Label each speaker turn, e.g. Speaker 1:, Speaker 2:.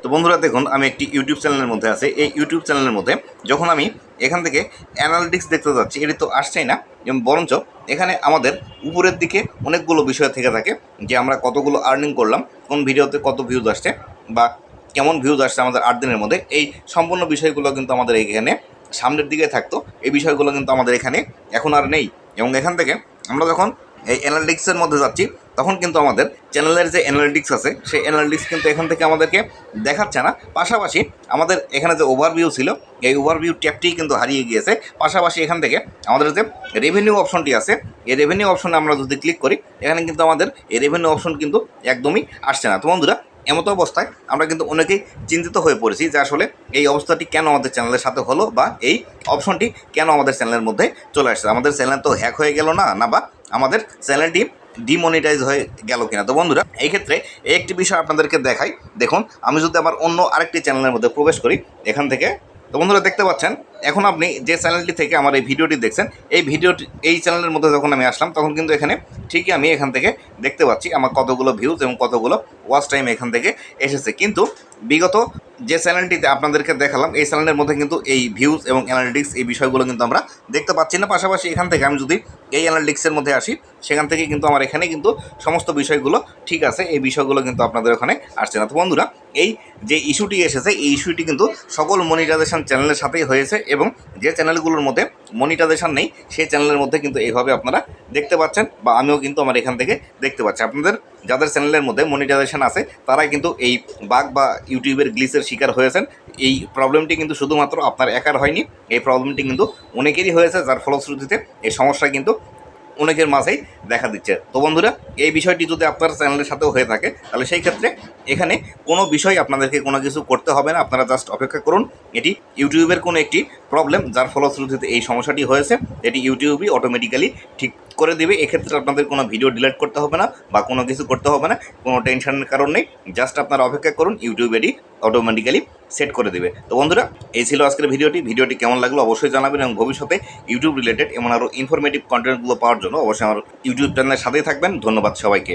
Speaker 1: তো বন্ধুরা দেখুন, আমি একটি ইউটিউব চ্যানেলের মধ্যে আছে। এই ইউটিউব চ্যানেলের মধ্যে যখন আমি এখান থেকে অ্যানালিটিক্স দেখতে যাচ্ছি, এটি তো আসছেই না, এবং বরঞ্চ এখানে আমাদের উপরের দিকে অনেকগুলো বিষয় থেকে থাকে যে আমরা কতগুলো আর্নিং করলাম, কোন ভিডিওতে কত ভিউজ আসছে বা কেমন ভিউজ আসছে আমাদের 8 দিনের মধ্যে। এই সম্পূর্ণ বিষয়গুলো কিন্তু আমাদের এখানে সামনের দিকে থাকতো। এই বিষয়গুলো কিন্তু আমাদের এখানে এখন আর নেই। এবং এখান থেকে আমরা যখন এই অ্যানালিটিক্সের মধ্যে যাচ্ছি, তখন কিন্তু আমাদের চ্যানেলের যে অ্যানালিটিক্স আছে, সেই অ্যানালিটিক্স কিন্তু এখান থেকে আমাদেরকে দেখাচ্ছে না। পাশাপাশি আমাদের এখানে যে ওভারভিউ ছিল, এই ওভারভিউ ট্যাবটি কিন্তু হারিয়ে গিয়েছে। পাশাপাশি এখান থেকে আমাদের যে রেভিনিউ অপশনটি আছে, এই রেভিনিউ অপশনে আমরা যদি ক্লিক করি, এখানে কিন্তু আমাদের এই রেভিনিউ অপশন কিন্তু একদমই আসছে না। তো বন্ধুরা, এমতো অবস্থায় আমরা কিন্তু অনেকেই চিন্তিত হয়ে পড়েছি যে আসলে এই অবস্থাটি কেন আমাদের চ্যানেলের সাথে হলো, বা এই অপশনটি কেন আমাদের চ্যানেলের মধ্যে চলে আসছে। আমাদের চ্যানেল তো হ্যাক হয়ে গেল না, বা আমাদের চ্যানেলটি ডিমনিটাইজ হয়ে গেল কিনা। তো বন্ধুরা, এই ক্ষেত্রে এই একটি বিষয় আপনাদেরকে দেখাই। দেখুন, আমি যদি আমার অন্য আরেকটি চ্যানেলের মধ্যে প্রবেশ করি এখান থেকে, তো বন্ধুরা দেখতে পাচ্ছেন, এখন আপনি যে চ্যানেলটি থেকে আমার এই ভিডিওটি দেখছেন, এই চ্যানেলের মধ্যে যখন আমি আসলাম, তখন কিন্তু এখানে ঠিকই আমি এখান থেকে দেখতে পাচ্ছি আমার কতগুলো ভিউজ এবং কতগুলো ওয়াচ টাইম এখান থেকে এসেছে। কিন্তু বিগত যে চ্যানেলটিতে আপনাদেরকে দেখালাম, এই চ্যানেলের মধ্যে কিন্তু এই ভিউজ এবং অ্যানালিটিক্স এই বিষয়গুলো কিন্তু আমরা দেখতে পাচ্ছি না। পাশাপাশি এখান থেকে আমি যদি এই অ্যানালিটিক্সের মধ্যে আসি, সেখান থেকে কিন্তু আমার এখানে কিন্তু সমস্ত বিষয়গুলো ঠিক আছে, এই বিষয়গুলো কিন্তু আপনাদের ওখানে আসছে না। তো বন্ধুরা, এই যে ইস্যুটি এসেছে, এই ইস্যুটি কিন্তু সকল মনিটাইজেশন চ্যানেলের সাথেই হয়েছে, এবং যে চ্যানেলগুলোর মধ্যে মনিটাইজেশন নেই, সেই চ্যানেলের মধ্যে কিন্তু এইভাবে আপনারা দেখতে পাচ্ছেন, বা আমিও কিন্তু আমার এখান থেকে দেখতে পাচ্ছি। আপনাদের যাদের চ্যানেলের মধ্যে মনিটাইজেশন আছে, তারাই কিন্তু এই বাগ বা ইউটিউবের গ্লিচের শিকার হয়েছেন। এই প্রবলেমটি কিন্তু শুধুমাত্র আপনার একার হয়নি, এই প্রবলেমটি কিন্তু অনেকেরই হয়েছে, যার ফলশ্রুতিতে এই সমস্যা কিন্তু অনেকের মাঝেই দেখা দিচ্ছে। তো বন্ধুরা, এই বিষয়টি যদি আপনার চ্যানেলের সাথেও হয়ে থাকে, তাহলে সেই ক্ষেত্রে এখানে কোনো বিষয় আপনাদেরকে কোনো কিছু করতে হবে না, আপনারা জাস্ট অপেক্ষা করুন। এটি ইউটিউবের কোনো একটি প্রবলেম, যার ফলশ্রুতিতে এই সমস্যাটি হয়েছে, এটি ইউটিউবই অটোমেটিক্যালি ঠিক করে দেবে। এক্ষেত্রে আপনাদের কোনো ভিডিও ডিলিট করতে হবে না, বা কোনো কিছু করতে হবে না, কোনো টেনশনের কারণ নেই। জাস্ট আপনারা অপেক্ষা করুন, ইউটিউব এটি অটোমেটিক্যালি সেট করে দেবে। তো বন্ধুরা, এই ছিল আজকের ভিডিওটি কেমন লাগলো অবশ্যই জানাবেন, এবং ভবিষ্যতে ইউটিউব রিলেটেড এমন আরও ইনফরমেটিভ কন্টেন্টগুলো পাওয়ার জন্য অবশ্যই আমার ইউটিউব চ্যানেলের সাথেই থাকবেন। ধন্যবাদ সবাইকে।